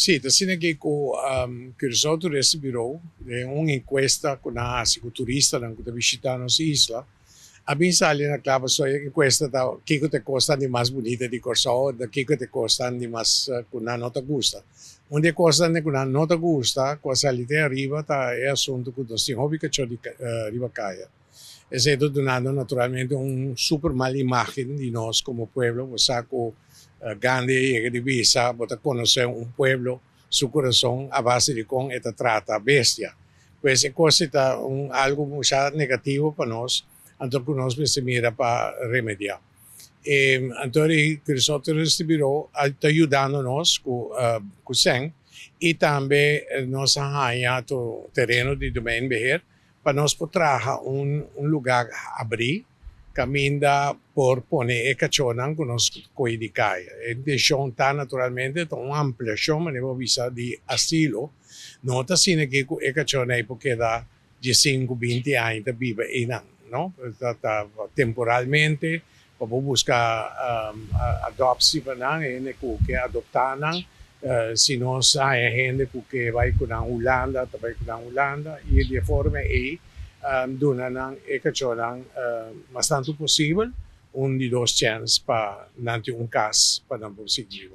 Sì, da sinagay ko Curaçao Tourist Bureau, un'inchiesta con una turista nang kuta visitano sa isla. Abin sali na klaba so yung encuesta da kiko te costa ni mas bonita di Curaçao, da kiko te costa ni mas kuna nota gusta. Onde costa ne kuna nota gusta, qua salite arriva ta è assunto kuto si hobby che ciò di riva kaya. Essendo donando naturalmente un super mal imagen di nos como pueblo, o sea, Gandhi e divisa, bota conocer un pueblo, su corazón a base de con esta trata bestia. Pues es cosa algo muy negativo para nos, entonces nos se mira para remediar. Entonces, nosotros este biro está ayudándonos con SEN y también nos ha hallado terreno de domain beher para nos poder un lugar abrir caminda por poner e cachonan con nos coi di cai. E ta naturalmente una ampliación ma ne visa di asilo. Nota sine che e cachona perché da 15-20 anni da vive in no? Temporalmente para buscar adopsi pa nang e ne que adoptanan se não sai gente porque vai com a Holanda, vai com a Holanda e de forma e donan e cachonan mas tanto possível um de dois chances para nanti um caso para não conseguir.